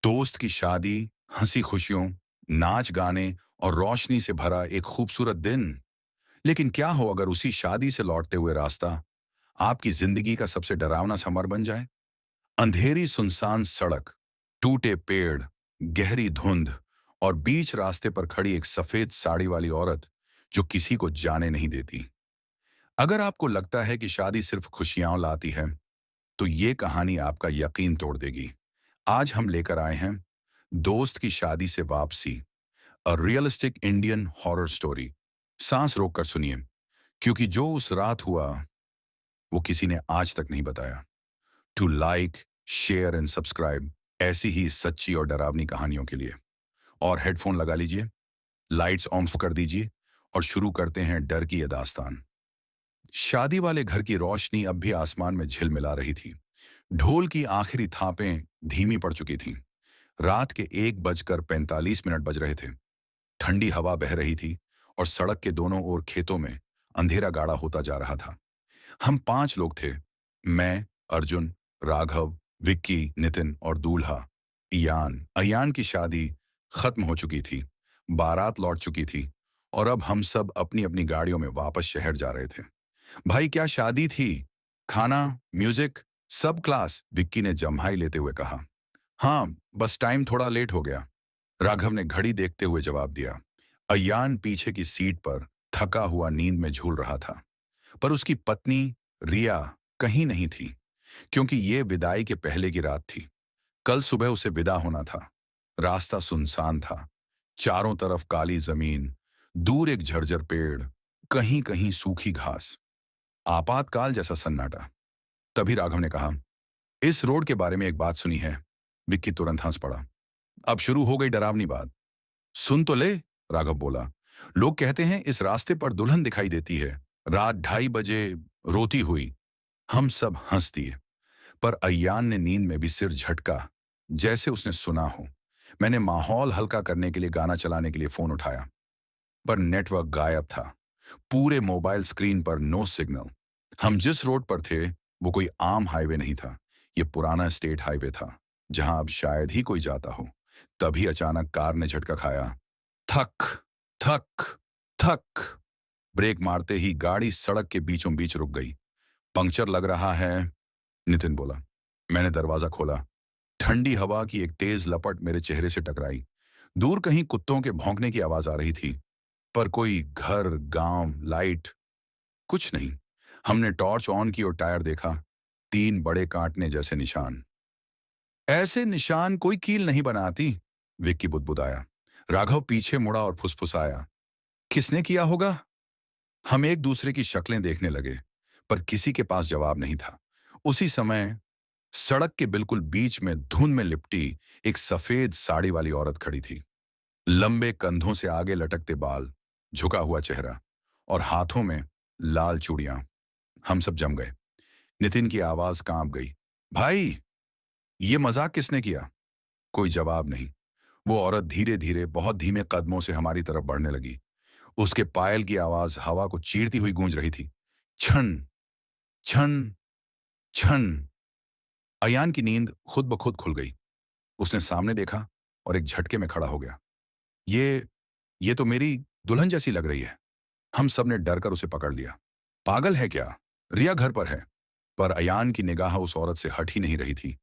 दोस्त की शादी, हंसी खुशियों, नाच गाने और रोशनी से भरा एक खूबसूरत दिन। लेकिन क्या हो अगर उसी शादी से लौटते हुए रास्ता आपकी जिंदगी का सबसे डरावना समर बन जाए। अंधेरी सुनसान सड़क, टूटे पेड़, गहरी धुंध और बीच रास्ते पर खड़ी एक सफेद साड़ी वाली औरत जो किसी को जाने नहीं देती। अगर आपको लगता है कि शादी सिर्फ खुशियां लाती है, तो ये कहानी आपका यकीन तोड़ देगी। आज हम लेकर आए हैं दोस्त की शादी से वापसी, a realistic Indian horror story. सांस रोककर सुनिए, क्योंकि जो उस रात हुआ वो किसी ने आज तक नहीं बताया। To like, share and subscribe ऐसी ही सच्ची और डरावनी कहानियों के लिए। और हेडफोन लगा लीजिए, लाइट्स ऑफ कर दीजिए और शुरू करते हैं डर की ये दास्तान। शादी वाले घर की रोशनी अब भी आसमान में झिलमिला रही थी। ढोल की आखिरी थापें धीमी पड़ चुकी थीं। रात के 1:45 बज रहे थे। ठंडी हवा बह रही थी और सड़क के दोनों ओर खेतों में अंधेरा गाढ़ा होता जा रहा था। हम 5 लोग थे। मैं, अर्जुन, राघव, विक्की, नितिन और दूल्हा इयान। अयान की शादी खत्म हो चुकी थी, बारात लौट चुकी थी और अब हम सब अपनी अपनी गाड़ियों में वापस शहर जा रहे थे। भाई क्या शादी थी! खाना, म्यूजिक, सब क्लास, विक्की ने जम्हाई लेते हुए कहा। हाँ, बस टाइम थोड़ा लेट हो गया, राघव ने घड़ी देखते हुए जवाब दिया। अयान पीछे की सीट पर थका हुआ नींद में झूल रहा था, पर उसकी पत्नी रिया कहीं नहीं थी, क्योंकि ये विदाई के पहले की रात थी। कल सुबह उसे विदा होना था। रास्ता सुनसान था, चारों तरफ काली जमीन, दूर एक झर्जर पेड़, कहीं कहीं सूखी घास, आपातकाल जैसा सन्नाटा। तभी राघव ने कहा, इस रोड के बारे में एक बात सुनी है? विक्की तुरंत हंस पड़ा। अब शुरू हो गई डरावनी बात। सुन तो ले, राघव बोला। लोग कहते हैं इस रास्ते पर दुल्हन दिखाई देती है, रात 2:30 बजे रोती हुई। हम सब हंस दिए, पर अय्यान ने नींद में भी सिर झटका, जैसे उसने सुना हो। मैंने माहौल हल्का करने के लिए गाना चलाने के लिए फोन उठाया, पर नेटवर्क गायब था। पूरे मोबाइल स्क्रीन पर नो सिग्नल। हम जिस रोड पर थे वो कोई आम हाईवे नहीं था, ये पुराना स्टेट हाईवे था, जहां अब शायद ही कोई जाता हो। तभी अचानक कार ने झटका खाया। थक थक थक। ब्रेक मारते ही गाड़ी सड़क के बीचों बीच रुक गई। पंक्चर लग रहा है, नितिन बोला। मैंने दरवाजा खोला। ठंडी हवा की एक तेज लपट मेरे चेहरे से टकराई। दूर कहीं कुत्तों के भौंकने की आवाज आ रही थी, पर कोई घर, गांव, लाइट, कुछ नहीं। हमने टॉर्च ऑन की और टायर देखा। 3 बड़े काटने जैसे निशान। ऐसे निशान कोई कील नहीं बनाती, विक्की बुदबुदाया। राघव पीछे मुड़ा और फुसफुसाया, किसने किया होगा? हम एक दूसरे की शक्लें देखने लगे, पर किसी के पास जवाब नहीं था। उसी समय सड़क के बिल्कुल बीच में धुंध में लिपटी एक सफेद साड़ी वाली औरत खड़ी थी। लंबे कंधों से आगे लटकते बाल, झुका हुआ चेहरा और हाथों में लाल चूड़ियां। हम सब जम गए। नितिन की आवाज कांप गई। भाई, ये मजाक किसने किया? कोई जवाब नहीं। वो औरत धीरे धीरे बहुत धीमे कदमों से हमारी तरफ बढ़ने लगी। उसके पायल की आवाज हवा को चीरती हुई गूंज रही थी। छन छन छन। अयान की नींद खुद ब खुद खुल गई। उसने सामने देखा और एक झटके में खड़ा हो गया। ये ये तो मेरी दुल्हन जैसी लग रही है। हम सब ने डर कर उसे पकड़ लिया। पागल है क्या? रिया घर पर है। पर अयान की निगाह उस औरत से हट ही नहीं रही थी,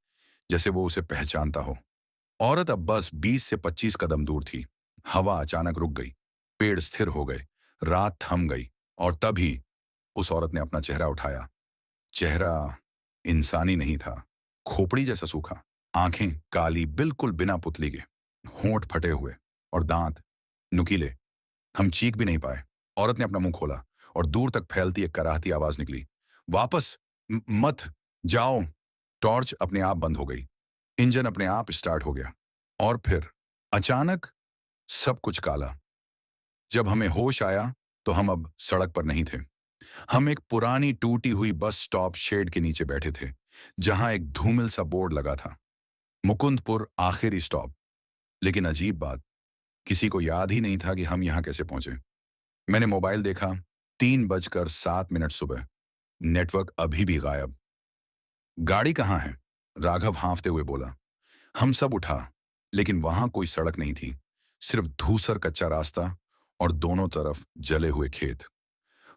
जैसे वो उसे पहचानता हो। औरत अब बस 20 से 25 कदम दूर थी। हवा अचानक रुक गई, पेड़ स्थिर हो गए, रात थम गई और तभी उस औरत ने अपना चेहरा उठाया। चेहरा इंसानी नहीं था, खोपड़ी जैसा सूखा, आंखें काली बिल्कुल बिना पुतली के, होंठ फटे हुए और दांत नुकीले। हम चीख भी नहीं पाए। औरत ने अपना मुंह खोला और दूर तक फैलती एक कराहती आवाज निकली, वापस मत जाओ। टॉर्च अपने आप बंद हो गई, इंजन अपने आप स्टार्ट हो गया और फिर अचानक सब कुछ काला। जब हमें होश आया तो हम अब सड़क पर नहीं थे। हम एक पुरानी टूटी हुई बस स्टॉप शेड के नीचे बैठे थे, जहां एक धूमिल सा बोर्ड लगा था, मुकुंदपुर आखिरी स्टॉप। लेकिन अजीब बात, किसी को याद ही नहीं था कि हम यहां कैसे पहुंचे। मैंने मोबाइल देखा, 3:07 सुबह। नेटवर्क अभी भी गायब। गाड़ी कहाँ है? राघव हांफते हुए बोला। हम सब उठा। लेकिन वहां कोई सड़क नहीं थी, सिर्फ धूसर कच्चा रास्ता और दोनों तरफ जले हुए खेत।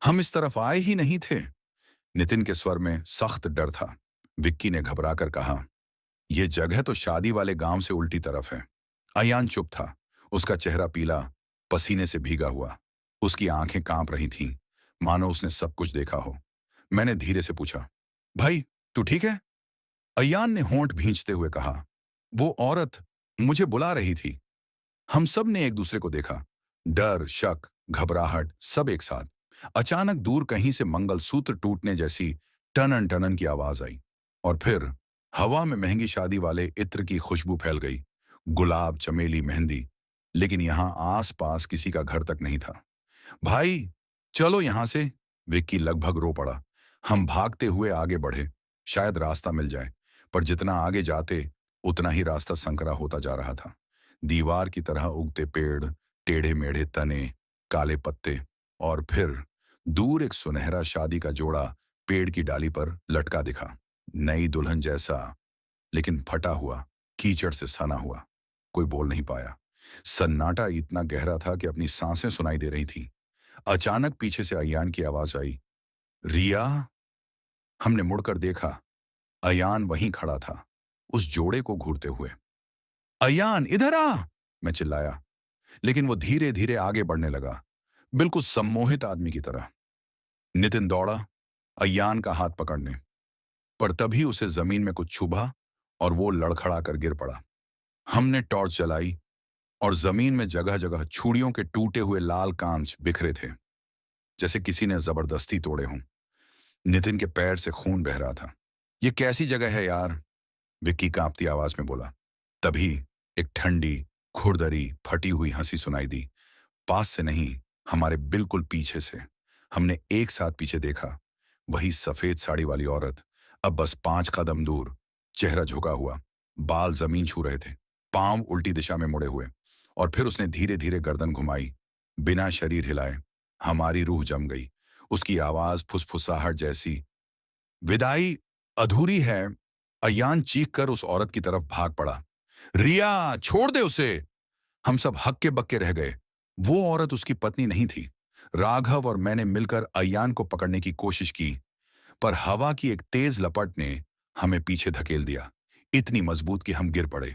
हम इस तरफ आए ही नहीं थे। नितिन के स्वर में सख्त डर था। विक्की ने घबराकर कहा, यह जगह तो शादी वाले गांव से उल्टी तरफ है। अयान चुप था, उसका चेहरा पीला, पसीने से भीगा हुआ। उसकी आंखें कांप रही थीं, मानो उसने सब कुछ देखा हो। मैंने धीरे से पूछा, भाई, तू ठीक है? अयान ने होंठ भींचते हुए कहा, वो औरत मुझे बुला रही थी। हम सब ने एक दूसरे को देखा, डर, शक, घबराहट, सब एक साथ। अचानक दूर कहीं से मंगलसूत्र टूटने जैसी टनन टनन की आवाज आई, और फिर हवा में महंगी शादी वाले इत्र की खुशबू फैल गई। गुलाब, चमेली, मेहंदी। लेकिन यहां आस-पास किसी का घर तक नहीं था। भाई, चलो यहां से, विक्की लगभग रो पड़ा। हम भागते हुए आगे बढ़े, शायद रास्ता मिल जाए, पर जितना आगे जाते उतना ही रास्ता संकरा होता जा रहा था। दीवार की तरह उगते पेड़, टेढ़े मेढ़े तने, काले पत्ते, और फिर दूर एक सुनहरा शादी का जोड़ा पेड़ की डाली पर लटका दिखा। नई दुल्हन जैसा, लेकिन फटा हुआ, कीचड़ से सना हुआ। कोई बोल नहीं पाया। सन्नाटा इतना गहरा था कि अपनी सांसें सुनाई दे रही थी। अचानक पीछे से अयान की आवाज आई, रिया। हमने मुड़कर देखा, अयान वहीं खड़ा था, उस जोड़े को घूरते हुए। अयान, इधर आ! मैं चिल्लाया, लेकिन वो धीरे धीरे आगे बढ़ने लगा, बिल्कुल सम्मोहित आदमी की तरह। नितिन दौड़ा अयान का हाथ पकड़ने, पर तभी उसे जमीन में कुछ छुभा और वो लड़खड़ा कर गिर पड़ा। हमने टॉर्च जलाई और जमीन में जगह जगह छुड़ियों के टूटे हुए लाल कांच बिखरे थे, जैसे किसी ने जबरदस्ती तोड़े हों। नितिन के पैर से खून बह रहा था। ये कैसी जगह है यार? विक्की कांपती आवाज में बोला। तभी एक ठंडी, खुरदरी, फटी हुई हंसी सुनाई दी, पास से नहीं, हमारे बिल्कुल पीछे से। हमने एक साथ पीछे देखा। वही सफेद साड़ी वाली औरत, अब बस 5 कदम दूर, चेहरा झुका हुआ, बाल जमीन छू रहे थे, पांव उल्टी दिशा में मुड़े हुए। और फिर उसने धीरे धीरे गर्दन घुमाई, बिना शरीर हिलाए। हमारी रूह जम गई। उसकी आवाज फुसफुसाहट जैसी, विदाई अधूरी है। अयान चीख कर उस औरत की तरफ भाग पड़ा। रिया, छोड़ दे उसे! हम सब हक्के बक्के रह गए। वो औरत उसकी पत्नी नहीं थी। राघव और मैंने मिलकर अयान को पकड़ने की कोशिश की, पर हवा की एक तेज लपट ने हमें पीछे धकेल दिया, इतनी मजबूत कि हम गिर पड़े।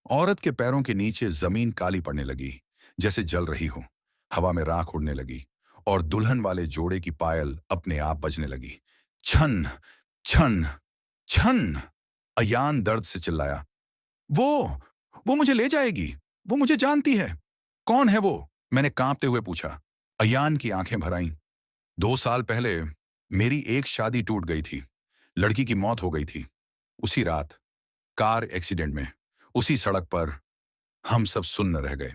औरत के पैरों के नीचे जमीन काली पड़ने लगी, जैसे जल रही हो। हवा में राख उड़ने लगी और दुल्हन वाले जोड़े की पायल अपने आप बजने लगी। छन, छन, छन! अयान दर्द से चिल्लाया। वो वो मुझे ले जाएगी, वो मुझे जानती है। कौन है वो? मैंने कांपते हुए पूछा। अयान की आंखें भर आईं। 2 साल पहले मेरी एक शादी टूट गई थी। लड़की की मौत हो गई थी। उसी रात, कार एक्सीडेंट में, उसी सड़क पर। हम सब सुन्न रह गए।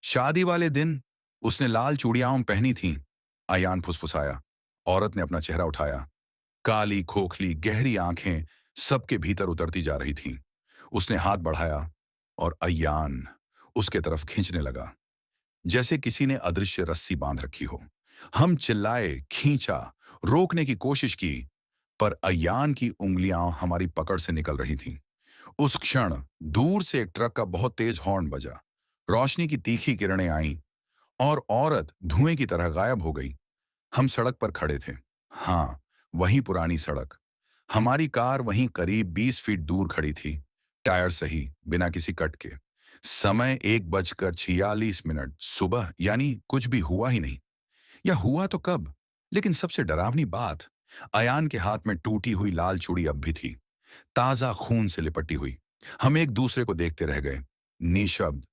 शादी वाले दिन उसने लाल चूड़ियां पहनी थीं। अयान फुसफुसाया। औरत ने अपना चेहरा उठाया। काली, खोखली, गहरी आंखें सबके भीतर उतरती जा रही थीं। उसने हाथ बढ़ाया और अयान उसके तरफ खींचने लगा, जैसे किसी ने अदृश्य रस्सी बांध रखी हो। हम चिल्लाए, खींचा, रोकने की कोशिश की, पर अयान की उंगलियां हमारी पकड़ से निकल रही थीं। उस क्षण दूर से एक ट्रक का बहुत तेज हॉर्न बजा। रोशनी की तीखी किरणें आईं और औरत धुएं की तरह गायब हो गई। हम सड़क पर खड़े थे। हाँ, वही पुरानी सड़क। हमारी कार वहीं करीब 20 फीट दूर खड़ी थी, टायर सही, बिना किसी कट के। समय 1:46 सुबह, यानी कुछ भी हुआ ही नहीं। या हुआ तो कब? लेकिन सबसे डरावनी बात, अयान के हाथ में टूटी हुई लाल चूड़ी अब भी थी, ताजा खून से लिपटी हुई। हम एक दूसरे को देखते रह गए, निशब्द।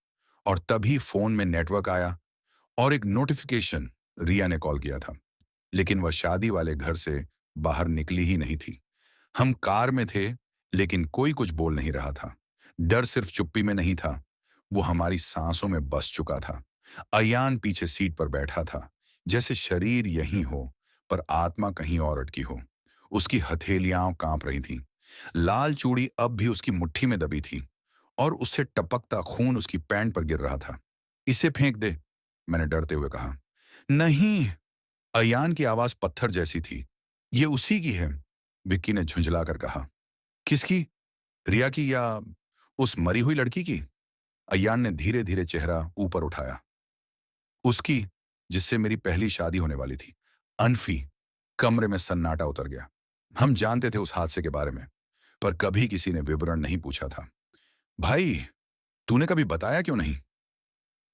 और तभी फोन में नेटवर्क आया और एक नोटिफिकेशन। रिया ने कॉल किया था, लेकिन वह शादी वाले घर से बाहर निकली ही नहीं थी। हम कार में थे, लेकिन कोई कुछ बोल नहीं रहा था। डर सिर्फ चुप्पी में नहीं था, वो हमारी सांसों में बस चुका था। अयान पीछे सीट पर बैठा था, जैसे शरीर यहीं हो, पर आत्मा कहीं और अटकी हो। उसकी हथेलियां कांप रही थीं। लाल चूड़ी अब भी उसकी मुट्ठी में दबी थी और उससे टपकता खून उसकी पैंट पर गिर रहा था। इसे फेंक दे, मैंने डरते हुए कहा। नहीं! अयान की आवाज पत्थर जैसी थी। ये उसी की है, विक्की ने झुंझलाकर कहा। किसकी? रिया की या उस मरी हुई लड़की की? अय्यान ने धीरे धीरे चेहरा ऊपर उठाया। उसकी, जिससे मेरी पहली शादी होने वाली थी। अनफी। कमरे में सन्नाटा उतर गया। हम जानते थे उस हादसे के बारे में, पर कभी किसी ने विवरण नहीं पूछा था। भाई, तूने कभी बताया क्यों नहीं?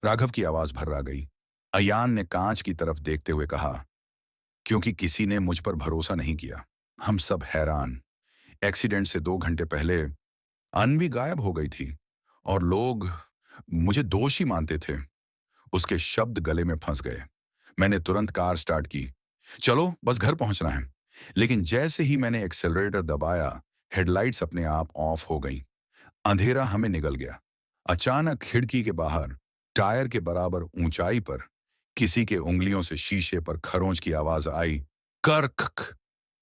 राघव की आवाज भर्रा गई। अयान ने कांच की तरफ देखते हुए कहा, क्योंकि किसी ने मुझ पर भरोसा नहीं किया। हम सब हैरान। एक्सीडेंट से 2 घंटे पहले अनवी गायब हो गई थी और लोग मुझे दोषी मानते थे। उसके शब्द गले में फंस गए। मैंने तुरंत कार स्टार्ट की। चलो, बस घर पहुंचना है। लेकिन जैसे ही मैंने एक्सेलरेटर दबाया, हेडलाइट्स अपने आप ऑफ हो गईं। अंधेरा हमें निगल गया। अचानक खिड़की के बाहर, टायर के बराबर ऊंचाई पर, किसी के उंगलियों से शीशे पर खरोंच की आवाज आई। कर्क,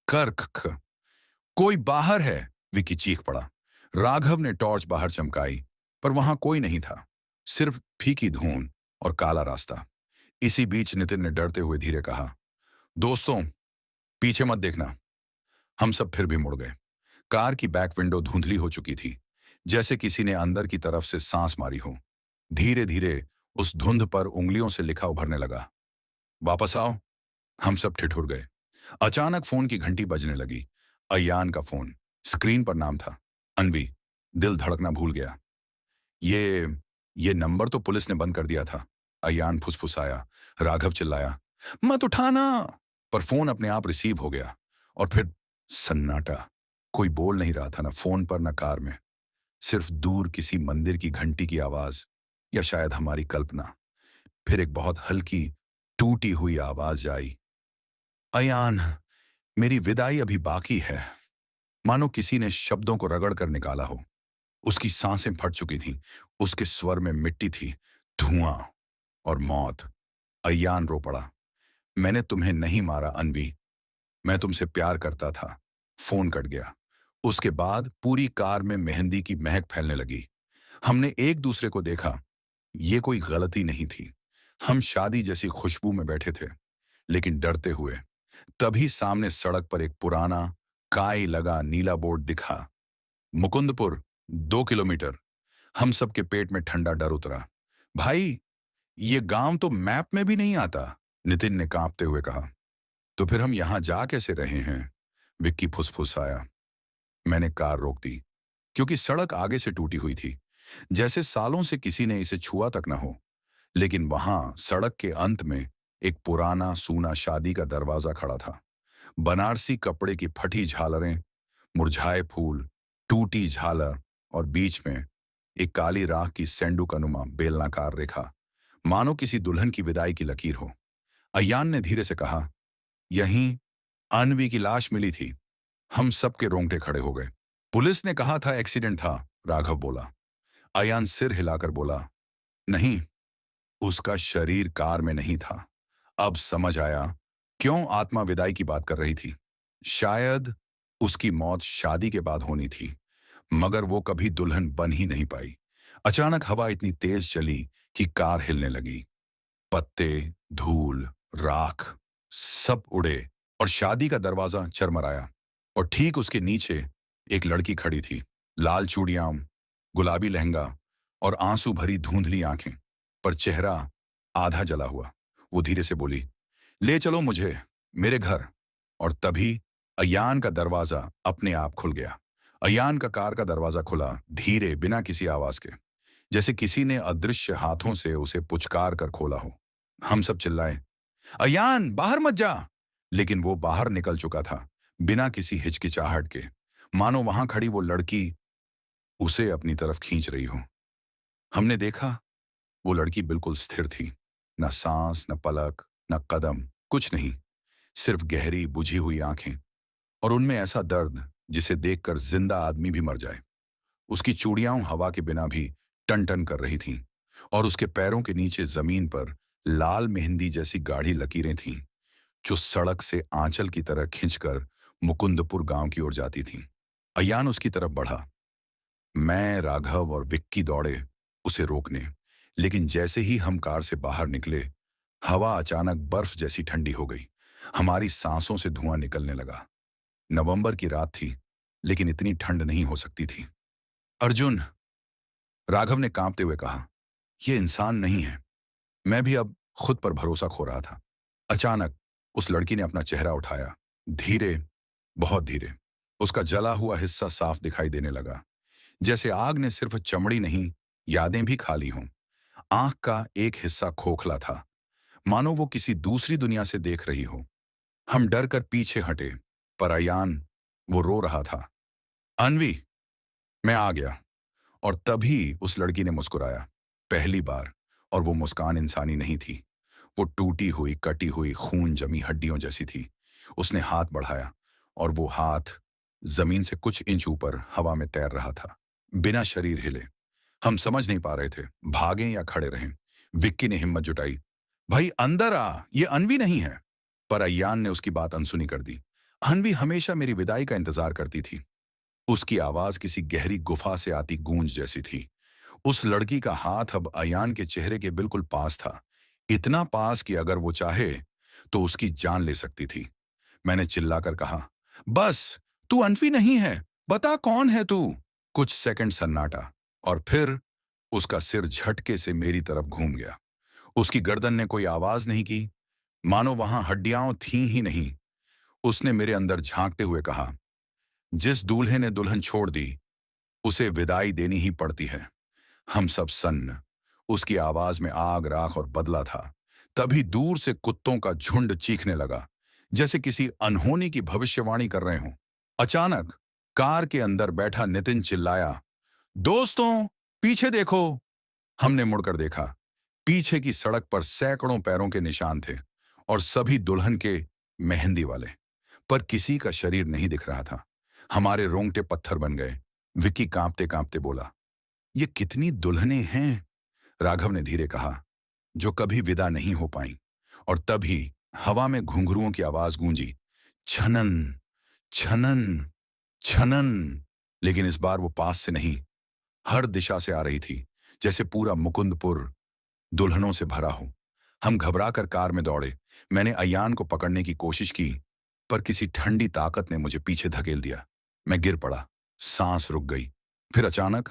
कर्क। कोई बाहर है, विकी चीख पड़ा। राघव ने टॉर्च बाहर चमकाई, पर वहां कोई नहीं था। सिर्फ फीकी धूंध और काला रास्ता। इसी बीच नितिन ने डरते हुए धीरे कहा, दोस्तों, पीछे मत देखना। हम सब फिर भी मुड़ गए। कार की बैक विंडो धुंधली हो चुकी थी, जैसे किसी ने अंदर की तरफ से सांस मारी हो। धीरे धीरे उस धुंध पर उंगलियों से लिखा उभरने लगा, वापस आओ। हम सब ठिठुर गए। अचानक फोन की घंटी बजने लगी। अयान का फोन। स्क्रीन पर नाम था, अनवी। दिल धड़कना भूल गया। ये ये नंबर तो पुलिस ने बंद कर दिया था। अयान फुसफुसाया। राघव चिल्लाया, मत उठाना। पर फोन अपने आप रिसीव हो गया। और फिर सन्नाटा। कोई बोल नहीं रहा था, ना फोन पर, ना कार में। सिर्फ दूर किसी मंदिर की घंटी की आवाज, या शायद हमारी कल्पना। फिर एक बहुत हल्की, टूटी हुई आवाज आई, अयान, मेरी विदाई अभी बाकी है। मानो किसी ने शब्दों को रगड़ कर निकाला हो। उसकी सांसें फट चुकी थीं। उसके स्वर में मिट्टी थी, धुआं और मौत। अयान रो पड़ा, मैंने तुम्हें नहीं मारा अनवी, मैं तुमसे प्यार करता था। फोन कट गया। उसके बाद पूरी कार में मेहंदी की महक फैलने लगी। हमने एक दूसरे को देखा। ये कोई गलती नहीं थी। हम शादी जैसी खुशबू में बैठे थे, लेकिन डरते हुए। तभी सामने सड़क पर एक पुराना, काई लगा नीला बोर्ड दिखा, मुकुंदपुर, 2 किलोमीटर। हम सबके पेट में ठंडा डर उतरा। भाई, ये गांव तो मैप में भी नहीं आता, नितिन ने कांपते हुए कहा। तो फिर हम यहां जा कैसे रहे हैं? विक्की फुसफुसाया। मैंने कार रोक दी, क्योंकि सड़क आगे से टूटी हुई थी, जैसे सालों से किसी ने इसे छुआ तक न हो। लेकिन वहां सड़क के अंत में एक पुराना सूना शादी का दरवाजा खड़ा था। बनारसी कपड़े की फटी झालरें, मुरझाए फूल, टूटी झालर, और बीच में एक काली राख की सेंडुकनुमा बेलनाकार रेखा, मानो किसी दुल्हन की विदाई की लकीर हो। अयान ने धीरे से कहा, यहीं अनवी की लाश मिली थी। हम सबके रोंगटे खड़े हो गए। पुलिस ने कहा था एक्सीडेंट था, राघव बोला। अयान सिर हिलाकर बोला, नहीं, उसका शरीर कार में नहीं था। अब समझ आया क्यों आत्मा विदाई की बात कर रही थी। शायद उसकी मौत शादी के बाद होनी थी, मगर वो कभी दुल्हन बन ही नहीं पाई। अचानक हवा इतनी तेज चली कि कार हिलने लगी। पत्ते, धूल, राख, सब उड़े और शादी का दरवाजा चरमराया। और ठीक उसके नीचे एक लड़की खड़ी थी, लाल चूड़ियां, गुलाबी लहंगा और आंसू भरी धुंधली आंखें, पर चेहरा आधा जला हुआ। वो धीरे से बोली, ले चलो मुझे मेरे घर। और तभी अयान का दरवाजा अपने आप खुल गया। अयान का कार का दरवाजा खुला, धीरे, बिना किसी आवाज के, जैसे किसी ने अदृश्य हाथों से उसे पुचकार कर खोला हो। हम सब चिल्लाए, अयान, बाहर मत जा। लेकिन वो बाहर निकल चुका था, बिना किसी हिचकिचाहट के, मानो वहां खड़ी वो लड़की उसे अपनी तरफ खींच रही हो। हमने देखा, वो लड़की बिल्कुल स्थिर थी। न सांस, न पलक, न कदम, कुछ नहीं। सिर्फ गहरी बुझी हुई आंखें, और उनमें ऐसा दर्द जिसे देखकर जिंदा आदमी भी मर जाए। उसकी चूड़ियां हवा के बिना भी टन टन कर रही थीं, और उसके पैरों के नीचे जमीन पर लाल मेहंदी जैसी गाढ़ी लकीरें थीं, जो सड़क से आंचल की तरह खिंचकर मुकुंदपुर गांव की ओर जाती थीं। अयान उसकी तरफ बढ़ा। मैं, राघव और विक्की दौड़े उसे रोकने, लेकिन जैसे ही हम कार से बाहर निकले, हवा अचानक बर्फ जैसी ठंडी हो गई। हमारी सांसों से धुआं निकलने लगा। नवंबर की रात थी, लेकिन इतनी ठंड नहीं हो सकती थी। अर्जुन, राघव ने कांपते हुए कहा, यह इंसान नहीं है। मैं भी अब खुद पर भरोसा खो रहा था। अचानक उस लड़की ने अपना चेहरा उठाया। धीरे, बहुत धीरे। उसका जला हुआ हिस्सा साफ दिखाई देने लगा, जैसे आग ने सिर्फ चमड़ी नहीं, यादें भी खा ली हों। आंख का एक हिस्सा खोखला था, मानो वो किसी दूसरी दुनिया से देख रही हो। हम डर कर पीछे हटे, पर अयान, वो रो रहा था। अनवी, मैं आ गया। और तभी उस लड़की ने मुस्कुराया, पहली बार। और वो मुस्कान इंसानी नहीं थी। वो टूटी हुई, कटी हुई, खून जमी हड्डियों जैसी थी। उसने हाथ बढ़ाया, और वो हाथ जमीन से कुछ इंच ऊपर हवा में तैर रहा था, बिना शरीर हिले। हम समझ नहीं पा रहे थे, भागें या खड़े रहें। विक्की ने हिम्मत जुटाई, भाई अंदर आ, ये अनवी नहीं है। पर अय्यान ने उसकी बात अनसुनी कर दी। अनवी हमेशा मेरी विदाई का इंतजार करती थी। उसकी आवाज किसी गहरी गुफा से आती गूंज जैसी थी। उस लड़की का हाथ अब अयान के चेहरे के बिल्कुल पास था, इतना पास कि अगर वो चाहे तो उसकी जान ले सकती थी। मैंने चिल्लाकर कहा, बस, तू अनफी नहीं है, बता कौन है तू। कुछ सेकंड सन्नाटा, और फिर उसका सिर झटके से मेरी तरफ घूम गया। उसकी गर्दन ने कोई आवाज नहीं की, मानो वहां हड्डियां थी ही नहीं। उसने मेरे अंदर झांकते हुए कहा, जिस दूल्हे ने दुल्हन छोड़ दी, उसे विदाई देनी ही पड़ती है। हम सब सन्न। उसकी आवाज में आग, राख और बदला था। तभी दूर से कुत्तों का झुंड चीखने लगा, जैसे किसी अनहोनी की भविष्यवाणी कर रहे हों। अचानक कार के अंदर बैठा नितिन चिल्लाया, दोस्तों, पीछे देखो। हमने मुड़कर देखा। पीछे की सड़क पर सैकड़ों पैरों के निशान थे, और सभी दुल्हन के, मेहंदी वाले। पर किसी का शरीर नहीं दिख रहा था। हमारे रोंगटे पत्थर बन गए। विक्की कांपते कांपते बोला, ये कितनी दुल्हनें हैं? राघव ने धीरे कहा, जो कभी विदा नहीं हो पाई। और तभी हवा में घुंघरुओं की आवाज गूंजी, छनन, छनन, छनन। लेकिन इस बार वो पास से नहीं, हर दिशा से आ रही थी, जैसे पूरा मुकुंदपुर दुल्हनों से भरा हो। हम घबराकर कार में दौड़े। मैंने अयान को पकड़ने की कोशिश की, पर किसी ठंडी ताकत ने मुझे पीछे धकेल दिया। मैं गिर पड़ा, सांस रुक गई। फिर अचानक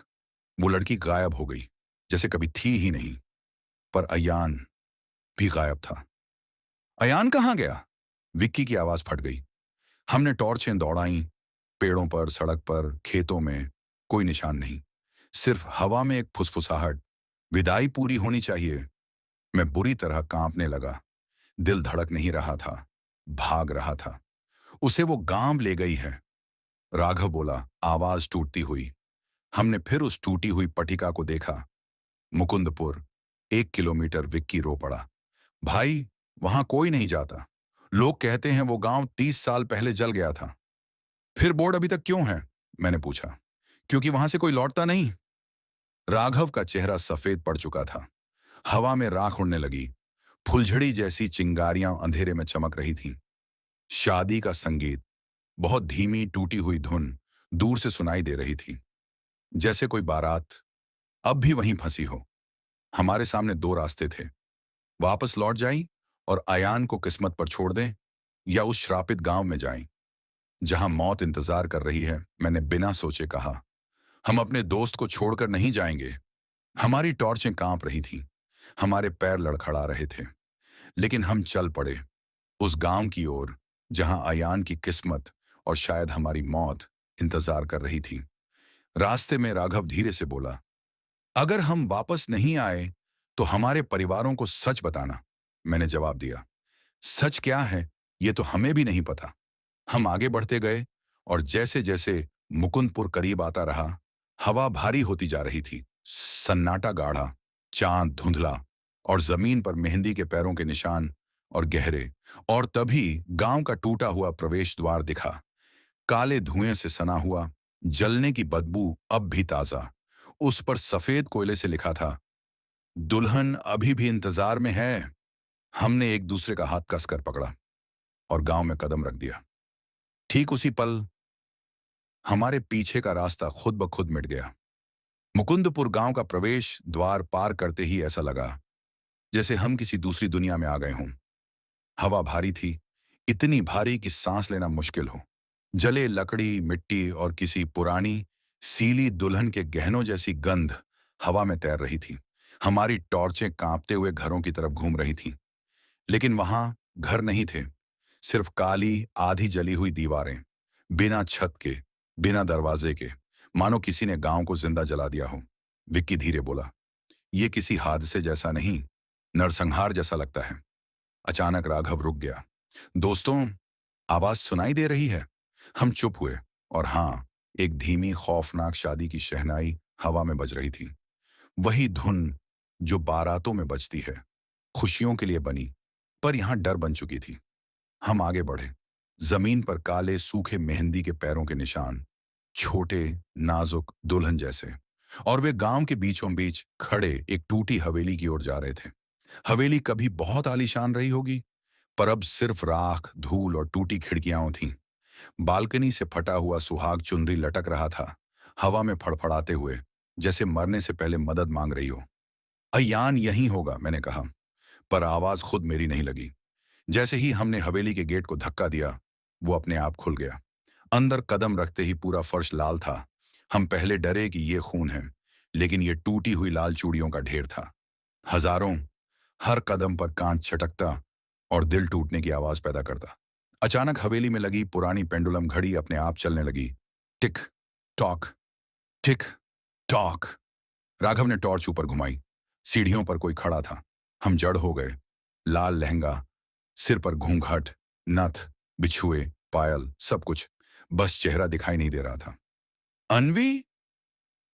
वो लड़की गायब हो गई, जैसे कभी थी ही नहीं। पर अयान भी गायब था। अयान कहाँ गया? विक्की की आवाज फट गई। हमने टॉर्चें दौड़ाई। पेड़ों पर, सड़क पर, खेतों में, कोई निशान नहीं। सिर्फ हवा में एक फुसफुसाहट, विदाई पूरी होनी चाहिए। मैं बुरी तरह कांपने लगा। दिल धड़क नहीं रहा था, भाग रहा था। उसे वो गांव ले गई है, राघव बोला, आवाज टूटती हुई। हमने फिर उस टूटी हुई पटिका को देखा। मुकुंदपुर, 1 किलोमीटर। विक्की रो पड़ा, भाई, वहां कोई नहीं जाता। लोग कहते हैं वो गांव 30 साल पहले जल गया था। फिर बोर्ड अभी तक क्यों है? मैंने पूछा। क्योंकि वहां से कोई लौटता नहीं। राघव का चेहरा सफेद पड़ चुका था। हवा में राख उड़ने लगी। फुलझड़ी जैसी चिंगारियां अंधेरे में चमक रही थीं। शादी का संगीत, बहुत धीमी टूटी हुई धुन, दूर से सुनाई दे रही थी, जैसे कोई बारात अब भी वहीं फंसी हो। हमारे सामने 2 रास्ते थे, वापस लौट जाएं और अयान को किस्मत पर छोड़ दें, या उस श्रापित गांव में जाएं जहां मौत इंतजार कर रही है। मैंने बिना सोचे कहा, हम अपने दोस्त को छोड़कर नहीं जाएंगे। हमारी टॉर्चें कांप रही थीं, हमारे पैर लड़खड़ा रहे थे, लेकिन हम चल पड़े उस गांव की ओर जहां अयान की किस्मत और शायद हमारी मौत इंतजार कर रही थी। रास्ते में राघव धीरे से बोला, अगर हम वापस नहीं आए तो हमारे परिवारों को सच बताना। मैंने जवाब दिया, सच क्या है ये तो हमें भी नहीं पता। हम आगे बढ़ते गए, और जैसे जैसे मुकुंदपुर करीब आता रहा, हवा भारी होती जा रही थी। सन्नाटा गाढ़ा, चांद धुंधला, और जमीन पर मेहंदी के पैरों के निशान और गहरे। और तभी गांव का टूटा हुआ प्रवेश द्वार दिखा, काले धुएं से सना हुआ, जलने की बदबू अब भी ताजा। उस पर सफेद कोयले से लिखा था, दुल्हन अभी भी इंतजार में है। हमने एक दूसरे का हाथ कसकर पकड़ा और गांव में कदम रख दिया। ठीक उसी पल हमारे पीछे का रास्ता खुद ब खुद मिट गया। मुकुंदपुर गांव का प्रवेश द्वार पार करते ही ऐसा लगा जैसे हम किसी दूसरी दुनिया में आ गए हों। हवा भारी थी, इतनी भारी कि सांस लेना मुश्किल हो। जले लकड़ी, मिट्टी और किसी पुरानी सीली दुल्हन के गहनों जैसी गंध हवा में तैर रही थी। हमारी टॉर्चें कांपते हुए घरों की तरफ घूम रही थीं। लेकिन वहां घर नहीं थे, सिर्फ काली आधी जली हुई दीवारें, बिना छत के, बिना दरवाजे के, मानो किसी ने गांव को जिंदा जला दिया हो। विक्की धीरे बोला, ये किसी हादसे जैसा नहीं, नरसंहार जैसा लगता है। अचानक राघव रुक गया। दोस्तों, आवाज सुनाई दे रही है। हम चुप हुए। और हाँ, एक धीमी खौफनाक शादी की शहनाई हवा में बज रही थी। वही धुन जो बारातों में बजती है, खुशियों के लिए बनी, पर यहां डर बन चुकी थी। हम आगे बढ़े। जमीन पर काले सूखे मेहंदी के पैरों के निशान, छोटे नाजुक दुल्हन जैसे। और वे गांव के बीचों बीच खड़े एक टूटी हवेली की ओर जा रहे थे। हवेली कभी बहुत आलीशान रही होगी, पर अब सिर्फ राख, धूल और टूटी खिड़कियां थीं। बालकनी से फटा हुआ सुहाग चुनरी लटक रहा था, हवा में फड़फड़ाते हुए, जैसे मरने से पहले मदद मांग रही हो। अयान यहीं होगा, मैंने कहा, पर आवाज खुद मेरी नहीं लगी। जैसे ही हमने हवेली के गेट को धक्का दिया, वो अपने आप खुल गया। अंदर कदम रखते ही पूरा फर्श लाल था। हम पहले डरे कि ये खून है, लेकिन ये टूटी हुई लाल चूड़ियों का ढेर था। हजारों, हर कदम पर कांच छटकता और दिल टूटने की आवाज पैदा करता। अचानक हवेली में लगी पुरानी पेंडुलम घड़ी अपने आप चलने लगी। Tick tock, tick tock. Raghav ने टॉर्च ऊपर घुमाई। सीढ़ियों पर कोई खड़ा था। हम जड़ हो गए। लाल लहंगा, सिर पर घूंघट, नथ, बिछुए, पायल, सब कुछ, बस चेहरा दिखाई नहीं दे रहा था। अनवी!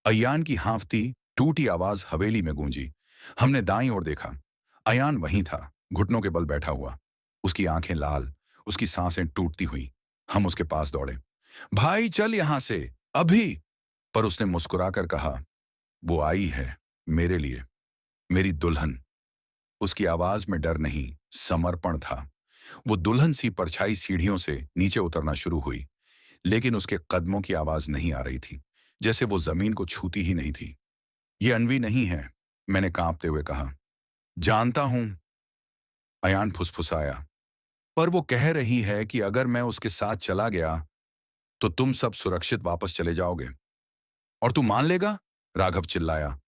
अयान की हांफती टूटी आवाज हवेली में गूंजी। हमने दाईं ओर देखा। अयान वहीं था, घुटनों के बल बैठा हुआ, उसकी आंखें लाल, उसकी सांसें टूटती हुई। हम उसके पास दौड़े। भाई चल यहां से, अभी! पर उसने मुस्कुराकर कहा, वो आई है, मेरे लिए, मेरी दुल्हन। उसकी आवाज में डर नहीं, समर्पण था। वो दुल्हन सी परछाई सीढ़ियों से नीचे उतरना शुरू हुई, लेकिन उसके कदमों की आवाज नहीं आ रही थी, जैसे वो जमीन को छूती ही नहीं थी। ये अनवी नहीं है, मैंने कांपते हुए कहा। जानता हूं, अयान फुसफुसाया, पर वो कह रही है कि अगर मैं उसके साथ चला गया तो तुम सब सुरक्षित वापस चले जाओगे। और तू मान लेगा? राघव चिल्लाया।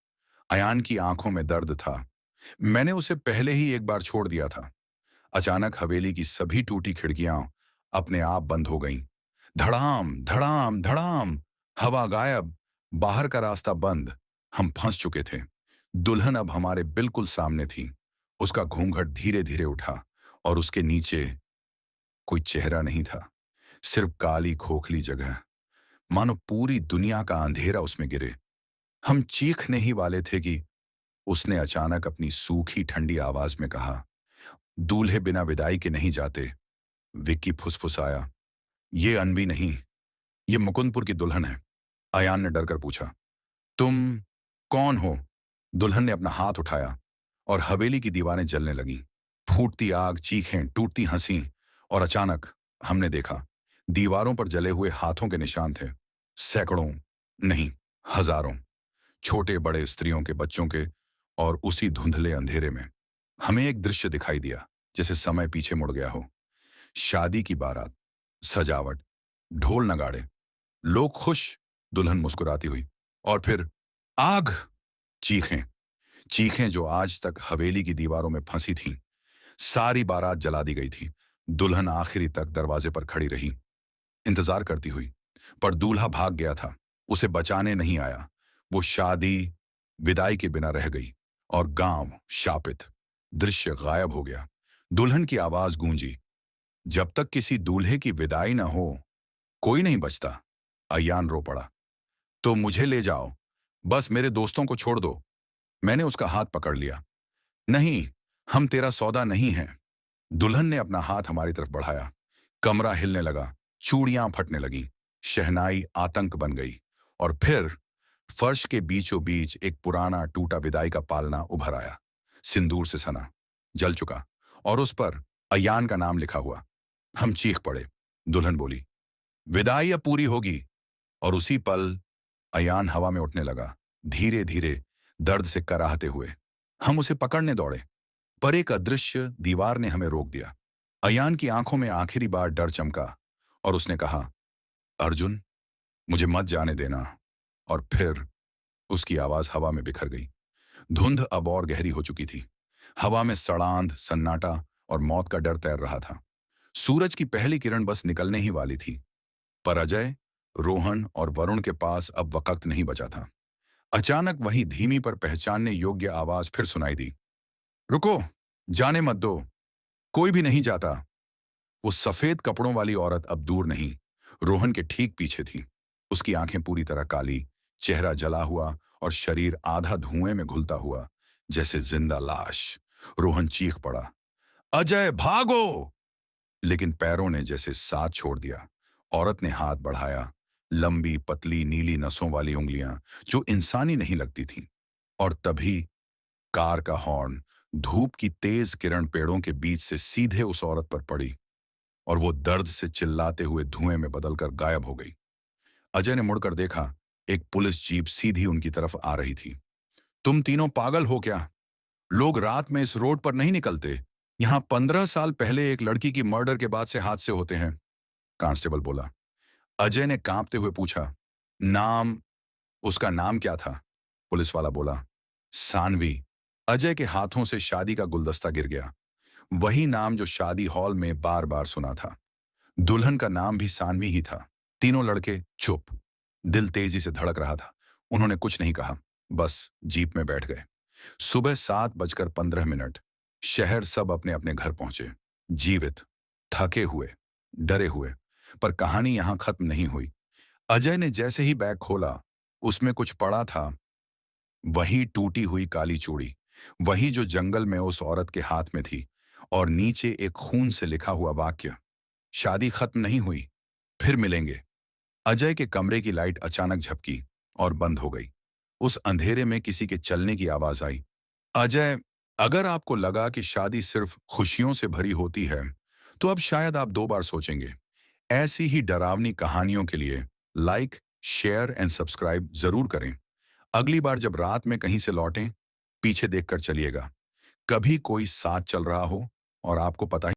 अयान की आंखों में दर्द था। मैंने उसे पहले ही एक बार छोड़ दिया था। अचानक हवेली की सभी टूटी खिड़कियां अपने आप बंद हो गईं। धड़ाम धड़ाम धड़ाम, हवा गायब, बाहर का रास्ता बंद। हम फंस चुके थे। दुल्हन अब हमारे बिल्कुल सामने थी। उसका घूंघट धीरे धीरे उठा और उसके नीचे कोई चेहरा नहीं था, सिर्फ काली खोखली जगह, मानो पूरी दुनिया का अंधेरा उसमें गिरे। हम चीखने ही वाले थे कि उसने अचानक अपनी सूखी ठंडी आवाज में कहा, दूल्हे बिना विदाई के नहीं जाते। विक्की फुसफुसाया, ये अनवी नहीं, ये मुकुंदपुर की दुल्हन है। अयान ने डरकर पूछा, तुम कौन हो? दुल्हन ने अपना हाथ उठाया और हवेली की दीवारें जलने लगीं। फूटती आग, चीखें, टूटती हंसी। और अचानक हमने देखा, दीवारों पर जले हुए हाथों के निशान थे। सैकड़ों, नहीं, हजारों, छोटे बड़े, स्त्रियों के, बच्चों के। और उसी धुंधले अंधेरे में हमें एक दृश्य दिखाई दिया, जैसे समय पीछे मुड़ गया हो। शादी की बारात, सजावट, ढोल नगाड़े, लोग खुश, दुल्हन मुस्कुराती हुई। और फिर आग! चीखें, चीखें जो आज तक हवेली की दीवारों में फंसी थीं। सारी बारात जला दी गई थी। दुल्हन आखिरी तक दरवाजे पर खड़ी रही, इंतजार करती हुई। पर दूल्हा भाग गया था, उसे बचाने नहीं आया। वो शादी विदाई के बिना रह गई और गांव शापित, दृश्य गायब हो गया। दुल्हन की आवाज गूंजी, जब तक किसी दूल्हे की विदाई ना हो, कोई नहीं बचता। अयान रो पड़ा, तो मुझे ले जाओ, बस मेरे दोस्तों को छोड़ दो। मैंने उसका हाथ पकड़ लिया। नहीं, हम तेरा सौदा नहीं हैं। दुल्हन ने अपना हाथ हमारी तरफ बढ़ाया। कमरा हिलने लगा, चूड़ियां फटने लगीं, शहनाई आतंक बन गई। और फिर फर्श के बीचों बीच एक पुराना टूटा विदाई का पालना उभर आया, सिंदूर से सना, जल चुका, और उस पर अयान का नाम लिखा हुआ। हम चीख पड़े। दुल्हन बोली, विदाई अब पूरी होगी। और उसी पल अयान हवा में उठने लगा, धीरे धीरे, दर्द से कराहते हुए। हम उसे पकड़ने दौड़े, पर एक अदृश्य दीवार ने हमें रोक दिया। अयान की आंखों में आखिरी बार डर चमका और उसने कहा, अर्जुन, मुझे मत जाने देना। और फिर उसकी आवाज हवा में बिखर गई। धुंध अब और गहरी हो चुकी थी। हवा में सड़ांध, सन्नाटा और मौत का डर तैर रहा था। सूरज की पहली किरण बस निकलने ही वाली थी, पर अजय, रोहन और वरुण के पास अब वक्त नहीं बचा था। अचानक वही धीमी पर पहचानने योग्य आवाज फिर सुनाई दी। रुको, जाने मत दो, कोई भी नहीं जाता। वो सफेद कपड़ों वाली औरत अब दूर नहीं, रोहन के ठीक पीछे थी। उसकी आंखें पूरी तरह काली, चेहरा जला हुआ और शरीर आधा धुएं में घुलता हुआ, जैसे जिंदा लाश। रोहन चीख पड़ा, अजय भागो! लेकिन पैरों ने जैसे साथ छोड़ दिया। औरत ने हाथ बढ़ाया, लंबी पतली नीली नसों वाली उंगलियां जो इंसानी नहीं लगती थीं। और तभी कार का हॉर्न, धूप की तेज किरण पेड़ों के बीच से सीधे उस औरत पर पड़ी और वो दर्द से चिल्लाते हुए धुएं में बदलकर गायब हो गई। अजय ने मुड़कर देखा, एक पुलिस जीप सीधी उनकी तरफ आ रही थी। तुम तीनों पागल हो क्या? लोग रात में इस रोड पर नहीं निकलते। यहां 15 साल पहले एक लड़की की मर्डर के बाद से हादसे होते हैं, कांस्टेबल बोला। अजय ने कांपते हुए पूछा, नाम, उसका नाम क्या था? पुलिस वाला बोला, सानवी। अजय के हाथों से शादी का गुलदस्ता गिर गया। वही नाम जो शादी हॉल में बार बार सुना था। दुल्हन का नाम भी सानवी ही था। तीनों लड़के चुप, दिल तेजी से धड़क रहा था। उन्होंने कुछ नहीं कहा, बस जीप में बैठ गए। सुबह 7:15। शहर सब अपने अपने घर पहुंचे, जीवित, थके हुए, डरे हुए। पर कहानी यहां खत्म नहीं हुई। अजय ने जैसे ही बैग खोला, उसमें कुछ पड़ा था। वही टूटी हुई काली चूड़ी, वही जो जंगल में उस औरत के हाथ में थी, और नीचे एक खून से लिखा हुआ वाक्य, शादी खत्म नहीं हुई, फिर मिलेंगे। अजय के कमरे की लाइट अचानक झपकी और बंद हो गई। उस अंधेरे में किसी के चलने की आवाज आई। अजय, अगर आपको लगा कि शादी सिर्फ खुशियों से भरी होती है, तो अब शायद आप 2 बार सोचेंगे। ऐसी ही डरावनी कहानियों के लिए लाइक, शेयर एंड सब्सक्राइब जरूर करें। अगली बार जब रात में कहीं से लौटें, पीछे देखकर चलिएगा। कभी कोई साथ चल रहा हो और आपको पता